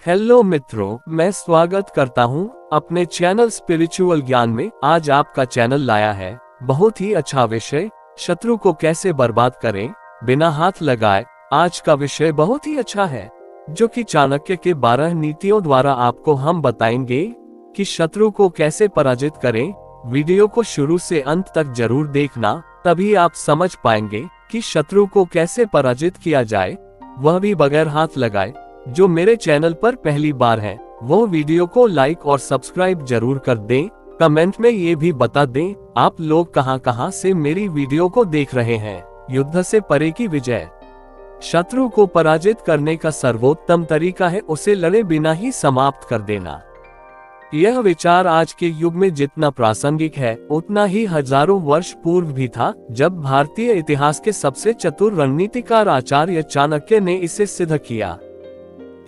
Hello मित्रों, मैं स्वागत करता हूँ अपने चैनल स्पिरिचुअल ज्ञान में। आज आपका चैनल लाया है बहुत ही अच्छा विषय, शत्रु को कैसे बर्बाद करें बिना हाथ लगाए। आज का विषय बहुत ही अच्छा है, जो कि चाणक्य के 12 नीतियों द्वारा आपको हम बताएंगे कि शत्रु को कैसे पराजित करें। वीडियो को शुरू से अंत तक जरूर देखना, तभी आप समझ पाएंगे कि शत्रु को कैसे पराजित किया जाए, वह भी बगैर हाथ लगाए। जो मेरे चैनल पर पहली बार है वो वीडियो को लाइक और सब्सक्राइब जरूर कर दें। कमेंट में ये भी बता दें आप लोग कहां से मेरी वीडियो को देख रहे हैं। युद्ध से परे की विजय। शत्रु को पराजित करने का सर्वोत्तम तरीका है उसे लड़े बिना ही समाप्त कर देना। यह विचार आज के युग में जितना प्रासंगिक है उतना ही हजारों वर्ष पूर्व भी था, जब भारतीय इतिहास के सबसे चतुर रणनीतिकार आचार्य चाणक्य ने इसे सिद्ध किया।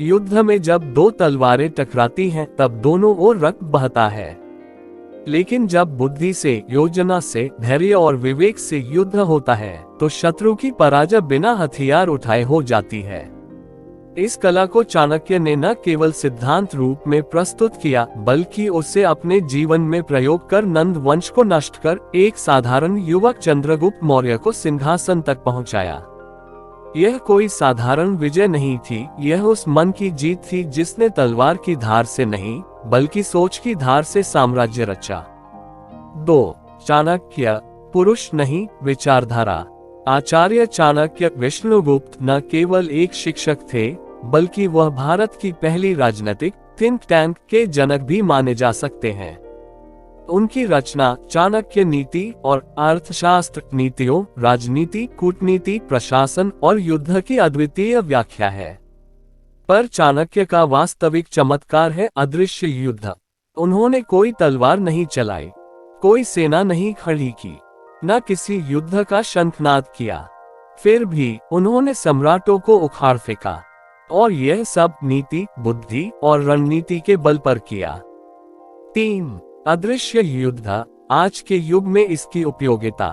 युद्ध में जब दो तलवारें टकराती हैं तब दोनों ओर रक्त बहता है, लेकिन जब बुद्धि से, योजना से, धैर्य और विवेक से युद्ध होता है तो शत्रु की पराजय बिना हथियार उठाए हो जाती है। इस कला को चाणक्य ने न केवल सिद्धांत रूप में प्रस्तुत किया बल्कि उसे अपने जीवन में प्रयोग कर नंद वंश को नष्ट कर एक साधारण युवक चंद्रगुप्त मौर्य को सिंहासन तक पहुंचाया। यह कोई साधारण विजय नहीं थी, यह उस मन की जीत थी जिसने तलवार की धार से नहीं बल्कि सोच की धार से साम्राज्य रचा। 2. चाणक्य पुरुष नहीं, विचारधारा। आचार्य चाणक्य विष्णुगुप्त न केवल एक शिक्षक थे बल्कि वह भारत की पहली राजनीतिक थिंक टैंक के जनक भी माने जा सकते हैं। उनकी रचना चाणक्य नीति और अर्थशास्त्र नीतियों, राजनीति, कूटनीति, प्रशासन और युद्ध की अद्वितीय व्याख्या है। पर चाणक्य का वास्तविक चमत्कार है अदृश्य युद्ध। उन्होंने कोई तलवार नहीं चलाई, कोई सेना नहीं खड़ी की, न किसी युद्ध का शंखनाद किया। फिर भी उन्होंने सम्राटों को उखाड़ फेंका, और यह सब नीति, बुद्धि और रणनीति के बल पर किया। 3. अदृश्य युद्ध। आज के युग में इसकी उपयोगिता।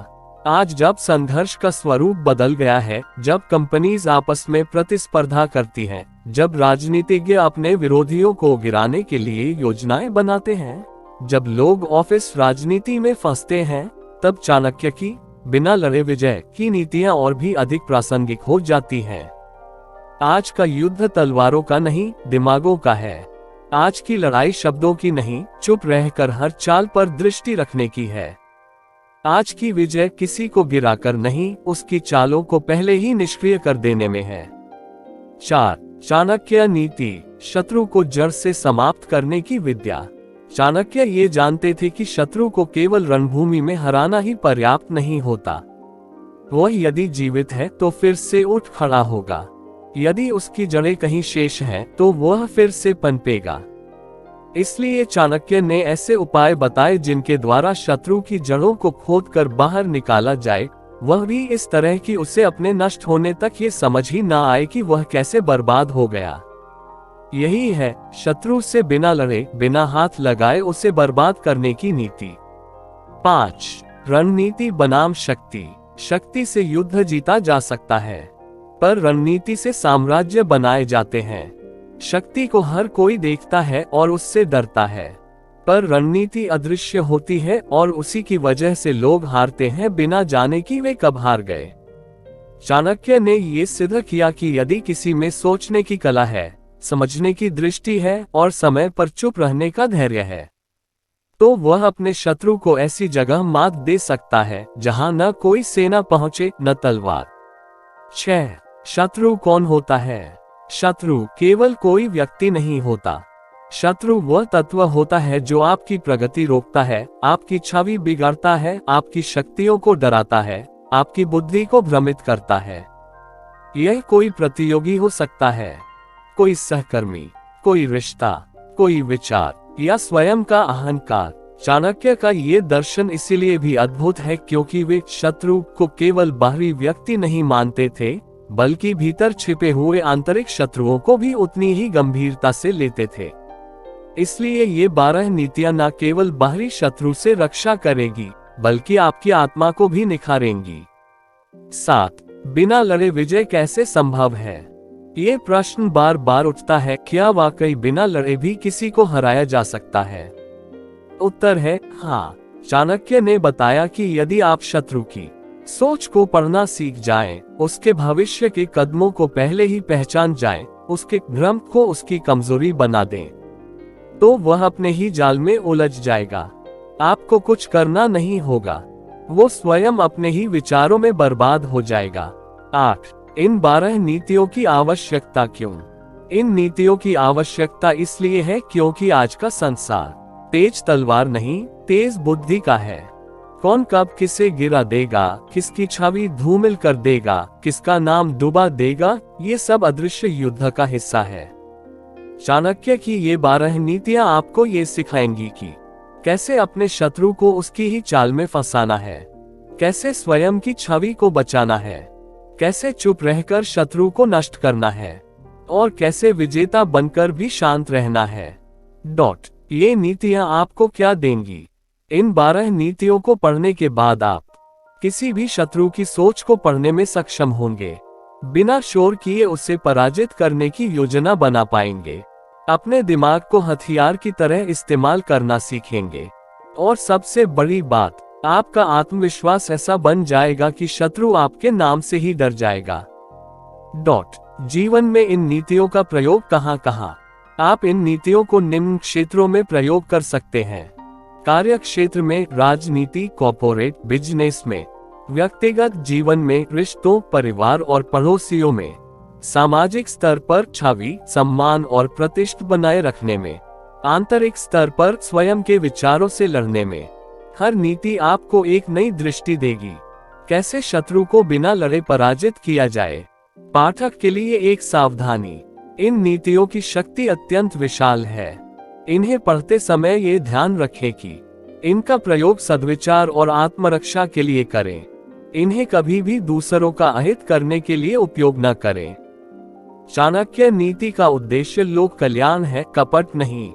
आज जब संघर्ष का स्वरूप बदल गया है, जब कंपनीज आपस में प्रतिस्पर्धा करती हैं, जब राजनीतिज्ञ अपने विरोधियों को गिराने के लिए योजनाएं बनाते हैं, जब लोग ऑफिस राजनीति में फंसते हैं, तब चाणक्य की बिना लड़े विजय की नीतियां और भी अधिक प्रासंगिक हो जाती हैं। आज का युद्ध तलवारों का नहीं, दिमागों का है। आज की लड़ाई शब्दों की नहीं, चुप रहकर हर चाल पर दृष्टि रखने की है। आज की विजय किसी को गिराकर नहीं, उसकी चालों को पहले ही निष्क्रिय कर देने में है। 4. चाणक्य नीति। शत्रु को जड़ से समाप्त करने की विद्या। चाणक्य ये जानते थे कि शत्रु को केवल रणभूमि में हराना ही पर्याप्त नहीं होता। वह यदि जीवित है तो फिर से उठ खड़ा होगा। यदि उसकी जड़ें कहीं शेष हैं तो वह फिर से पनपेगा। इसलिए चाणक्य ने ऐसे उपाय बताए जिनके द्वारा शत्रु की जड़ों को खोदकर बाहर निकाला जाए, वह भी इस तरह कि उसे अपने नष्ट होने तक ये समझ ही ना आए कि वह कैसे बर्बाद हो गया। यही है शत्रु से बिना लड़े, बिना हाथ लगाए उसे बर्बाद करने की नीति। 5. रणनीति बनाम शक्ति। शक्ति से युद्ध जीता जा सकता है, पर रणनीति से साम्राज्य बनाए जाते हैं। शक्ति को हर कोई देखता है और उससे डरता है, पर रणनीति अदृश्य होती है और उसी की वजह से लोग हारते हैं बिना जाने कि वे कब हार गए। चाणक्य ने ये सिद्ध किया कि यदि किसी में सोचने की कला है, समझने की दृष्टि है और समय पर चुप रहने का धैर्य है, तो वह अपने शत्रु को ऐसी जगह मात दे सकता है जहां न कोई सेना पहुंचे, न तलवार। 6. शत्रु कौन होता है? शत्रु केवल कोई व्यक्ति नहीं होता। शत्रु वह तत्व होता है जो आपकी प्रगति रोकता है, आपकी छवि बिगाड़ता है, आपकी शक्तियों को डराता है, आपकी बुद्धि को भ्रमित करता है। यह कोई प्रतियोगी हो सकता है, कोई सहकर्मी, कोई रिश्ता, कोई विचार या स्वयं का अहंकार। चाणक्य का ये दर्शन इसीलिए भी अद्भुत है क्योंकि वे शत्रु को केवल बाहरी व्यक्ति नहीं मानते थे बल्कि भीतर छिपे हुए आंतरिक शत्रुओं को भी उतनी ही गंभीरता से लेते थे। इसलिए ये 12 नीतियां न केवल बाहरी शत्रु से रक्षा करेगी बल्कि आपकी आत्मा को भी निखारेंगी। 7. बिना लड़े विजय कैसे संभव है? ये प्रश्न बार बार उठता है, क्या वाकई बिना लड़े भी किसी को हराया जा सकता है? उत्तर है हाँ। चाणक्य ने बताया कि यदि आप शत्रु की सोच को पढ़ना सीख जाएं, उसके भविष्य के कदमों को पहले ही पहचान जाएं, उसके भ्रम को उसकी कमजोरी बना दें, तो वह अपने ही जाल में उलझ जाएगा। आपको कुछ करना नहीं होगा, वो स्वयं अपने ही विचारों में बर्बाद हो जाएगा। 8. इन 12 नीतियों की आवश्यकता क्यों? इन नीतियों की आवश्यकता इसलिए है क्योंकि आज का संसार तेज तलवार नहीं, तेज बुद्धि का है। कौन कब किसे गिरा देगा, किसकी छवि धूमिल कर देगा, किसका नाम डुबा देगा, ये सब अदृश्य युद्ध का हिस्सा है। चाणक्य की ये 12 नीतियां आपको ये सिखाएंगी कि कैसे अपने शत्रु को उसकी ही चाल में फंसाना है, कैसे स्वयं की छवि को बचाना है, कैसे चुप रहकर शत्रु को नष्ट करना है, और कैसे विजेता बनकर भी शांत रहना है। ये नीतियां आपको क्या देंगी? इन 12 नीतियों को पढ़ने के बाद आप किसी भी शत्रु की सोच को पढ़ने में सक्षम होंगे, बिना शोर किए उसे पराजित करने की योजना बना पाएंगे, अपने दिमाग को हथियार की तरह इस्तेमाल करना सीखेंगे, और सबसे बड़ी बात, आपका आत्मविश्वास ऐसा बन जाएगा कि शत्रु आपके नाम से ही डर जाएगा। जीवन में इन नीतियों का प्रयोग कहाँ कहाँ? आप इन नीतियों को निम्न क्षेत्रों में प्रयोग कर सकते हैं: कार्य क्षेत्र में, राजनीति, कॉर्पोरेट बिजनेस में, व्यक्तिगत जीवन में, रिश्तों, परिवार और पड़ोसियों में, सामाजिक स्तर पर छवि, सम्मान और प्रतिष्ठा बनाए रखने में, आंतरिक स्तर पर स्वयं के विचारों से लड़ने में। हर नीति आपको एक नई दृष्टि देगी, कैसे शत्रु को बिना लड़े पराजित किया जाए। पाठक के लिए एक सावधानी: इन नीतियों की शक्ति अत्यंत विशाल है। इन्हें पढ़ते समय ये ध्यान रखें कि इनका प्रयोग सद्विचार और आत्मरक्षा के लिए करें। इन्हें कभी भी दूसरों का अहित करने के लिए उपयोग न करें। चाणक्य नीति का उद्देश्य लोक कल्याण है, कपट नहीं।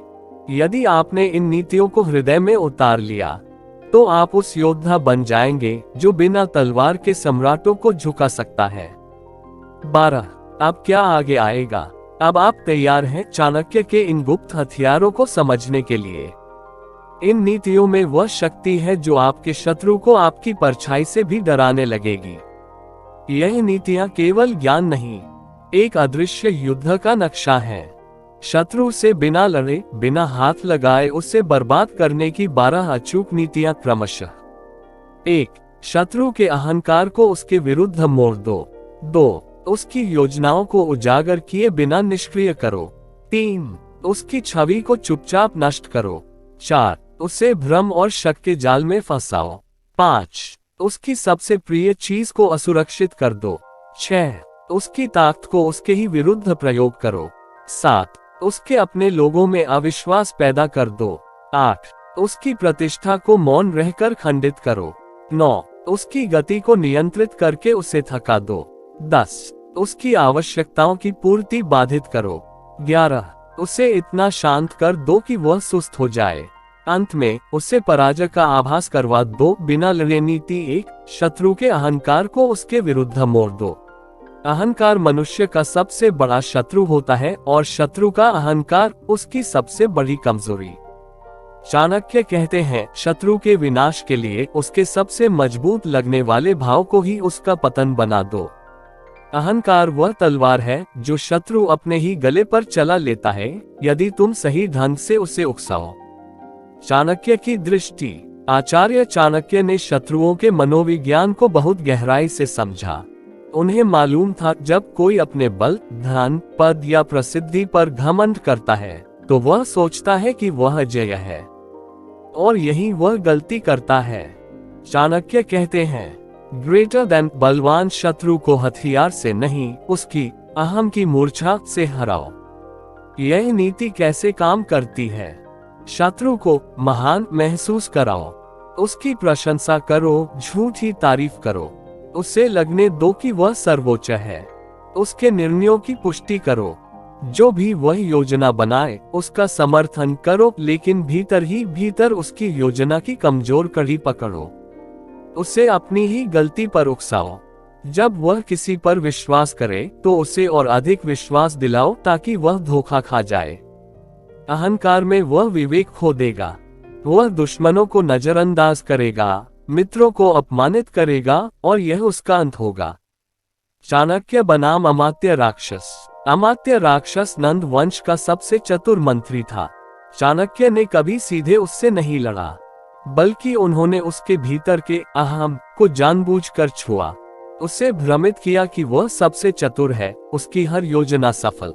यदि आपने इन नीतियों को हृदय में उतार लिया, तो आप उस योद्धा बन जाएंगे जो बिना तलवार के सम्राटों को झुका सकता है। 12. अब क्या आगे आएगा? अब आप तैयार हैं चाणक्य के इन गुप्त हथियारों को समझने के लिए? इन नीतियों में वह शक्ति है जो आपके शत्रु को आपकी परछाई से भी डराने लगेगी। यह नीतियां केवल ज्ञान नहीं, एक अदृश्य युद्ध का नक्शा है। शत्रु से बिना लड़े, बिना हाथ लगाए उसे बर्बाद करने की 12 अचूक नीतियां क्रमशः: 1. शत्रु के अहंकार को उसके विरुद्ध मोड़ दो। 2. उसकी योजनाओं को उजागर किए बिना निष्क्रिय करो। 3. उसकी छवि को चुपचाप नष्ट करो। 4. उसे भ्रम और शक के जाल में फंसाओ। 5. उसकी सबसे प्रिय चीज को असुरक्षित कर दो। 6. उसकी ताकत को उसके ही विरुद्ध प्रयोग करो। 7. उसके अपने लोगों में अविश्वास पैदा कर दो। 8. उसकी प्रतिष्ठा को मौन रहकर खंडित करो। 9. उसकी गति को नियंत्रित करके उसे थका दो। 10. उसकी आवश्यकताओं की पूर्ति बाधित करो। 11. उसे इतना शांत कर दो कि वह सुस्त हो जाए। अंत में उसे पराजय का आभास करवा दो बिना लड़े। नीति 1. शत्रु के अहंकार को उसके विरुद्ध मोड़ दो। अहंकार मनुष्य का सबसे बड़ा शत्रु होता है और शत्रु का अहंकार उसकी सबसे बड़ी कमजोरी। चाणक्य कहते हैं, शत्रु के विनाश के लिए उसके सबसे मजबूत लगने वाले भाव को ही उसका पतन बना दो। अहंकार वह तलवार है जो शत्रु अपने ही गले पर चला लेता है यदि तुम सही ढंग से उसे उकसाओ। चाणक्य की दृष्टि: आचार्य चाणक्य ने शत्रुओं के मनोविज्ञान को बहुत गहराई से समझा। उन्हें मालूम था जब कोई अपने बल, धन, पद या प्रसिद्धि पर घमंड करता है तो वह सोचता है कि वह जय है, और यही वह गलती करता है। चाणक्य कहते हैं, ग्रेटर देन, बलवान शत्रु को हथियार से नहीं, उसकी अहम की मूर्छा से हराओ। यह नीति कैसे काम करती है? शत्रु को महान महसूस कराओ, उसकी प्रशंसा करो, झूठी तारीफ करो, उसे लगने दो कि वह सर्वोच्च है, उसके निर्णयों की पुष्टि करो, जो भी वह योजना बनाए उसका समर्थन करो, लेकिन भीतर ही भीतर उसकी योजना की कमजोर कड़ी पकड़ो। उसे अपनी ही गलती पर उकसाओ, जब वह किसी पर विश्वास करे तो उसे और अधिक विश्वास दिलाओ ताकि वह धोखा खा जाए। अहंकार में वह विवेक खो देगा। वह दुश्मनों को नजरअंदाज करेगा, मित्रों को अपमानित करेगा और यह उसका अंत होगा। चाणक्य बनाम अमात्य राक्षस। अमात्य राक्षस नंद वंश का सबसे चतुर मंत्री था। चाणक्य ने कभी सीधे उससे नहीं लड़ा, बल्कि उन्होंने उसके भीतर के अहम को जानबूझकर छुआ। उसे भ्रमित किया कि वह सबसे चतुर है, उसकी हर योजना सफल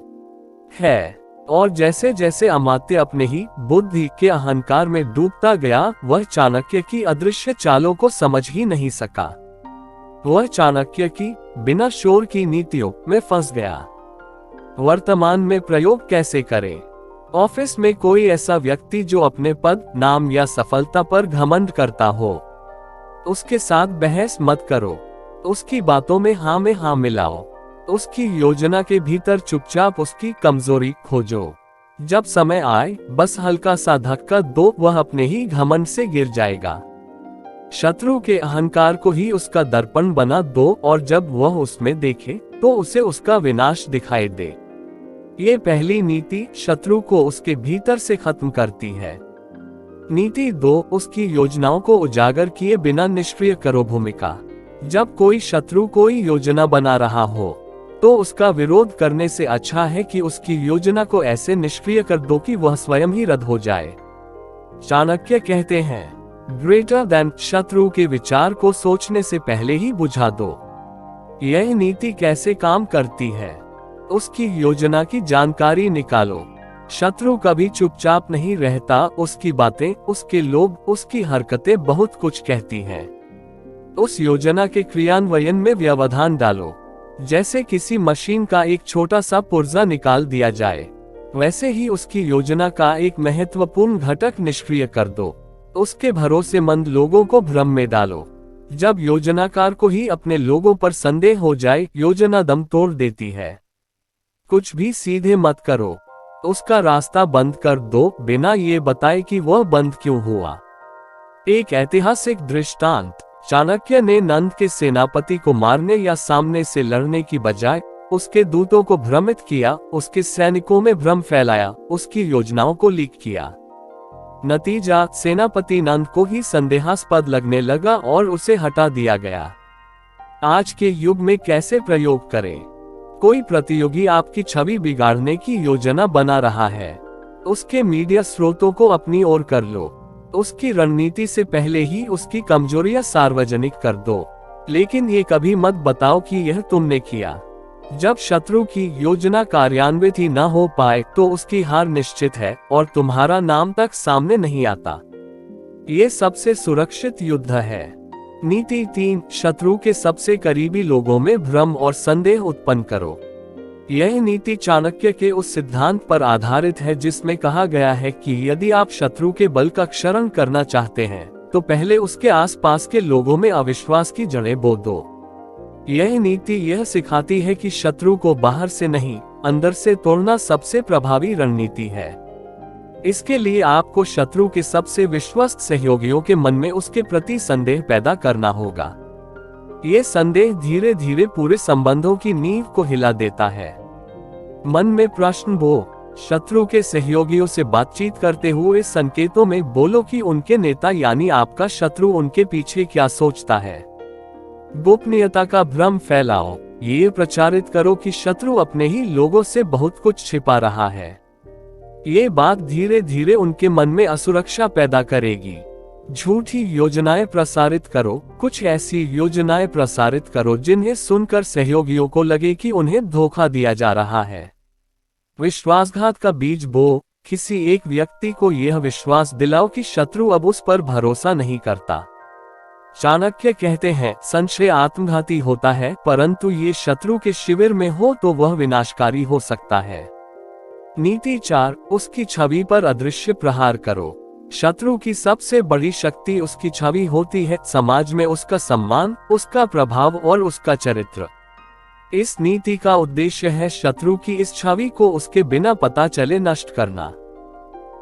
है। और जैसे जैसे अमात्य अपने ही बुद्धि के अहंकार में डूबता गया, वह चाणक्य की अदृश्य चालों को समझ ही नहीं सका। वह चाणक्य की बिना शोर की नीतियों में फंस गया। वर्तमान में प्रयोग कैसे करें? ऑफिस में कोई ऐसा व्यक्ति जो अपने पद, नाम या सफलता पर घमंड करता हो, उसके साथ बहस मत करो। उसकी बातों में हाँ मिलाओ। उसकी योजना के भीतर चुपचाप उसकी कमजोरी खोजो। जब समय आए बस हल्का सा धक्का दो, वह अपने ही घमंड से गिर जाएगा। शत्रु के अहंकार को ही उसका दर्पण बना दो और जब वह उसमें देखे तो उसे उसका विनाश दिखाई दे। ये पहली नीति शत्रु को उसके भीतर से खत्म करती है। नीति 2, उसकी योजनाओं को उजागर किए बिना निष्क्रिय करो भूमिका। जब कोई शत्रु कोई योजना बना रहा हो तो उसका विरोध करने से अच्छा है कि उसकी योजना को ऐसे निष्क्रिय कर दो कि वह स्वयं ही रद्द हो जाए। चाणक्य कहते हैं, ग्रेटर देन, शत्रु के विचार को सोचने से पहले ही बुझा दो। यह नीति कैसे काम करती है? उसकी योजना की जानकारी निकालो। शत्रु कभी चुपचाप नहीं रहता, उसकी बातें, उसके लोभ, उसकी हरकतें बहुत कुछ कहती हैं। उस योजना के क्रियान्वयन में व्यवधान डालो। जैसे किसी मशीन का एक छोटा सा पुर्जा निकाल दिया जाए, वैसे ही उसकी योजना का एक महत्वपूर्ण घटक निष्क्रिय कर दो। उसके भरोसेमंद लोगों को भ्रम में डालो। जब योजनाकार को ही अपने लोगों पर संदेह हो जाए, योजना दम तोड़ देती है। कुछ भी सीधे मत करो, उसका रास्ता बंद कर दो बिना ये बताए कि वह बंद क्यों हुआ। एक ऐतिहासिक दृष्टांत। चाणक्य ने नंद के सेनापति को मारने या सामने से लड़ने की बजाय उसके दूतों को भ्रमित किया, उसके सैनिकों में भ्रम फैलाया, उसकी योजनाओं को लीक किया। नतीजा, सेनापति नंद को ही संदेहास्पद लगने लगा और उसे हटा दिया गया। आज के युग में कैसे प्रयोग करें? कोई प्रतियोगी आपकी छवि बिगाड़ने की योजना बना रहा है, उसके मीडिया स्रोतों को अपनी ओर कर लो। उसकी रणनीति से पहले ही उसकी कमजोरियां सार्वजनिक कर दो, लेकिन ये कभी मत बताओ कि यह तुमने किया। जब शत्रु की योजना कार्यान्वित ही न हो पाए तो उसकी हार निश्चित है और तुम्हारा नाम तक सामने नहीं आता। ये सबसे सुरक्षित युद्ध है। नीति 3, शत्रु के सबसे करीबी लोगों में भ्रम और संदेह उत्पन्न करो। यह नीति चाणक्य के उस सिद्धांत पर आधारित है जिसमें कहा गया है कि यदि आप शत्रु के बल का क्षरण करना चाहते हैं तो पहले उसके आसपास के लोगों में अविश्वास की जड़ें बो दो। यह नीति यह सिखाती है कि शत्रु को बाहर से नहीं, अंदर से तोड़ना सबसे प्रभावी रणनीति है। इसके लिए आपको शत्रु के सबसे विश्वस्त सहयोगियों के मन में उसके प्रति संदेह पैदा करना होगा। ये संदेह धीरे धीरे पूरे संबंधों की नींव को हिला देता है। मन में प्रश्न बो। शत्रु के सहयोगियों से बातचीत करते हुए संकेतों में बोलो कि उनके नेता यानी आपका शत्रु उनके पीछे क्या सोचता है। गोपनीयता का भ्रम फैलाओ। ये प्रचारित करो कि शत्रु अपने ही लोगों से बहुत कुछ छिपा रहा है। ये बात धीरे धीरे उनके मन में असुरक्षा पैदा करेगी। झूठी योजनाएं प्रसारित करो। कुछ ऐसी योजनाएं प्रसारित करो जिन्हें सुनकर सहयोगियों को लगे कि उन्हें धोखा दिया जा रहा है। विश्वासघात का बीज बो। किसी एक व्यक्ति को यह विश्वास दिलाओ कि शत्रु अब उस पर भरोसा नहीं करता। चाणक्य कहते हैं, संशय आत्मघाती होता है, परंतु ये शत्रु के शिविर में हो तो वह विनाशकारी हो सकता है। नीति 4, उसकी छवि पर अदृश्य प्रहार करो। शत्रु की सबसे बड़ी शक्ति उसकी छवि होती है, समाज में उसका सम्मान, उसका प्रभाव और उसका चरित्र। इस नीति का उद्देश्य है शत्रु की इस छवि को उसके बिना पता चले नष्ट करना।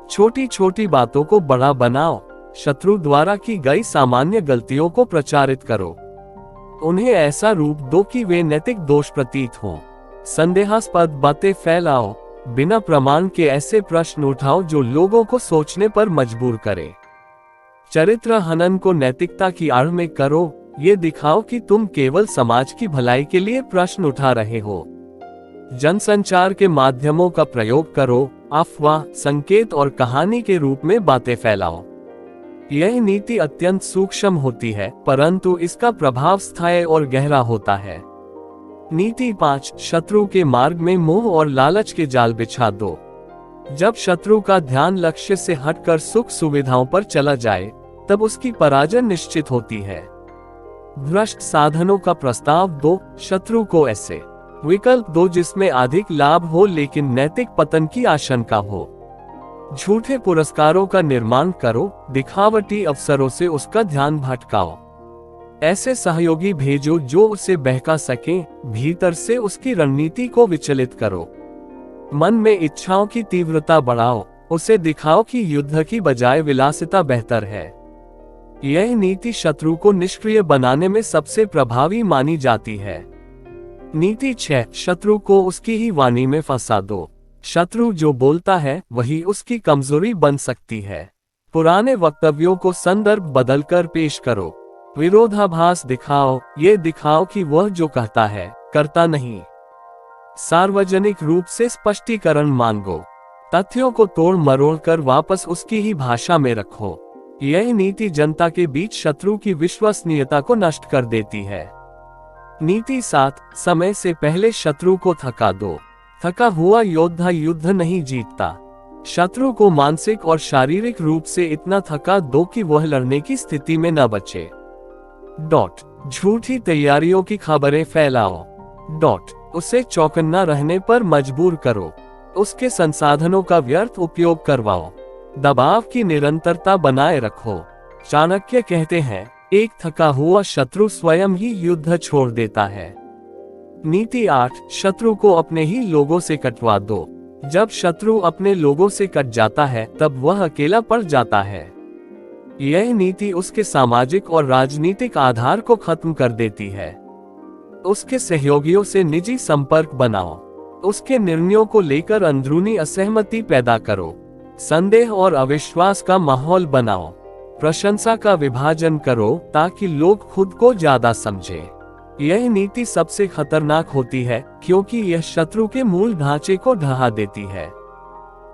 छोटी छोटी बातों को बड़ा बनाओ। शत्रु द्वारा की गई सामान्य गलतियों को प्रचारित करो। उन्हें ऐसा रूप दो कि वे नैतिक दोष प्रतीत हों। संदेहास्पद बातें फैलाओ, बिना प्रमाण के ऐसे प्रश्न उठाओ जो लोगों को सोचने पर मजबूर करे। चरित्र हनन को नैतिकता की आड़ में करो, ये दिखाओ कि तुम केवल समाज की भलाई के लिए प्रश्न उठा रहे हो। जनसंचार के माध्यमों का प्रयोग करो, अफवाह, संकेत और कहानी के रूप में बातें फैलाओ। यह नीति अत्यंत सूक्ष्म होती है, परंतु इसका प्रभाव स्थायी और गहरा होता है। नीति 5, शत्रु के मार्ग में मोह और लालच के जाल बिछा दो। जब शत्रु का ध्यान लक्ष्य से हटकर सुख सुविधाओं पर चला जाए, तब उसकी पराजय निश्चित होती है। भ्रष्ट साधनों का प्रस्ताव दो, शत्रु को ऐसे विकल्प दो जिसमें अधिक लाभ हो लेकिन नैतिक पतन की आशंका हो। झूठे पुरस्कारों का निर्माण करो, दिखावटी अवसरों से उसका ध्यान भटकाओ। ऐसे सहयोगी भेजो जो उसे बहका सके, भीतर से उसकी रणनीति को विचलित करो। मन में इच्छाओं की तीव्रता बढ़ाओ, उसे दिखाओ कि युद्ध की बजाय विलासिता बेहतर है। यह नीति शत्रु को निष्क्रिय बनाने में सबसे प्रभावी मानी जाती है। नीति 6, शत्रु को उसकी ही वाणी में फंसा दो। शत्रु जो बोलता है वही उसकी कमजोरी बन सकती है। पुराने वक्तव्यों को संदर्भ बदलकर पेश करो, विरोधाभास दिखाओ, ये दिखाओ कि वह जो कहता है करता नहीं। सार्वजनिक रूप से स्पष्टीकरण मांगो, तथ्यों को तोड़ मरोड़ कर वापस उसकी ही भाषा में रखो। यह नीति जनता के बीच शत्रु की विश्वसनीयता को नष्ट कर देती है। नीति 7, समय से पहले शत्रु को थका दो। थका हुआ योद्धा युद्ध नहीं जीतता। शत्रु को मानसिक और शारीरिक रूप से इतना थका दो कि वह लड़ने की स्थिति में न बचे। झूठी तैयारियों की खबरें फैलाओ। उसे चौकन्ना रहने पर मजबूर करो, उसके संसाधनों का व्यर्थ उपयोग करवाओ, दबाव की निरंतरता बनाए रखो। चाणक्य कहते हैं, एक थका हुआ शत्रु स्वयं ही युद्ध छोड़ देता है। नीति 8, शत्रु को अपने ही लोगों से कटवा दो। जब शत्रु अपने लोगों से कट जाता है तब वह अकेला पड़ जाता है। यह नीति उसके सामाजिक और राजनीतिक आधार को खत्म कर देती है। उसके सहयोगियों से निजी संपर्क बनाओ, उसके निर्णयों को लेकर अंदरूनी असहमति पैदा करो, संदेह और अविश्वास का माहौल बनाओ, प्रशंसा का विभाजन करो ताकि लोग खुद को ज्यादा समझें। यह नीति सबसे खतरनाक होती है क्योंकि यह शत्रु के मूल ढांचे को ढहा देती है।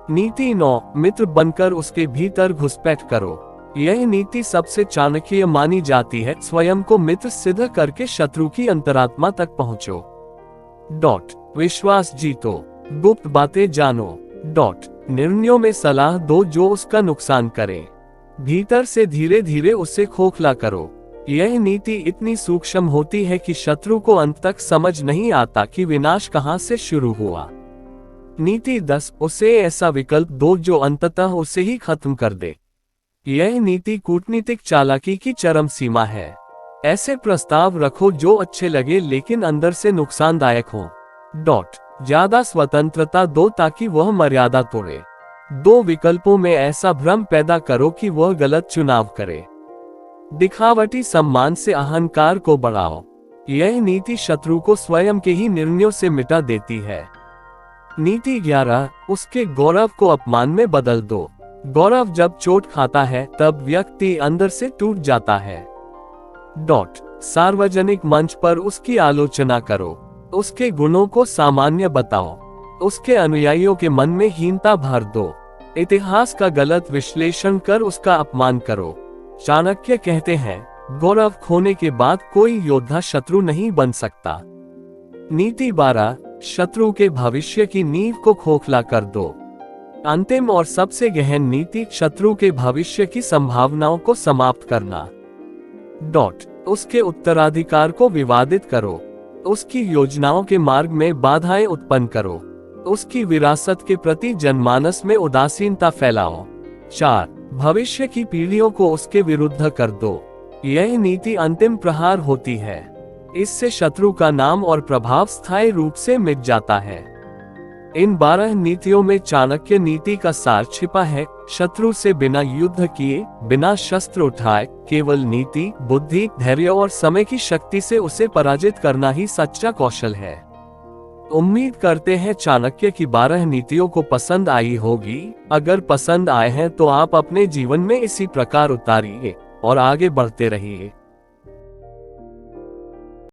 नीति 9, मित्र बनकर उसके भीतर घुसपैठ करो। यह नीति सबसे चाणक्य मानी जाती है। स्वयं को मित्र सिद्ध करके शत्रु की अंतरात्मा तक पहुंचो। विश्वास जीतो, गुप्त बातें जानो। निर्णयों में सलाह दो जो उसका नुकसान करे। भीतर से धीरे धीरे उसे खोखला करो। यह नीति इतनी सूक्ष्म होती है कि शत्रु को अंत तक समझ नहीं आता कि विनाश कहां से शुरू हुआ। नीति 10, उसे ऐसा विकल्प दो जो अंततः उसे ही खत्म कर दे। यह नीति कूटनीतिक चालाकी की चरम सीमा है। ऐसे प्रस्ताव रखो जो अच्छे लगे लेकिन अंदर से नुकसानदायक हो। ज्यादा स्वतंत्रता दो ताकि वह मर्यादा तोड़े। दो विकल्पों में ऐसा भ्रम पैदा करो कि वह गलत चुनाव करे। दिखावटी सम्मान से अहंकार को बढ़ाओ। यह नीति शत्रु को स्वयं के ही निर्णयों से मिटा देती है। नीति 11, उसके गौरव को अपमान में बदल दो। गौरव जब चोट खाता है तब व्यक्ति अंदर से टूट जाता है। सार्वजनिक मंच पर उसकी आलोचना करो, उसके गुणों को सामान्य बताओ, उसके अनुयायियों के मन में हीनता भर दो। इतिहास का गलत विश्लेषण कर उसका अपमान करो। चाणक्य कहते हैं, गौरव खोने के बाद कोई योद्धा शत्रु नहीं बन सकता। नीति 12, शत्रु के भविष्य की नींव को खोखला कर दो। अंतिम और सबसे गहन नीति, शत्रु के भविष्य की संभावनाओं को समाप्त करना। उसके उत्तराधिकार को विवादित करो, उसकी योजनाओं के मार्ग में बाधाएं उत्पन्न करो, उसकी विरासत के प्रति जनमानस में उदासीनता फैलाओ। 4, भविष्य की पीढ़ियों को उसके विरुद्ध कर दो। यह नीति अंतिम प्रहार होती है। इससे शत्रु का नाम और प्रभाव स्थायी रूप से मिट जाता है। इन 12 नीतियों में चाणक्य नीति का सार छिपा है। शत्रु से बिना युद्ध किए, बिना शस्त्र उठाए, केवल नीति, बुद्धि, धैर्य और समय की शक्ति से उसे पराजित करना ही सच्चा कौशल है। उम्मीद करते हैं चाणक्य की 12 नीतियों को पसंद आई होगी। अगर पसंद आए हैं तो आप अपने जीवन में इसी प्रकार उतारिए और आगे बढ़ते रहिए।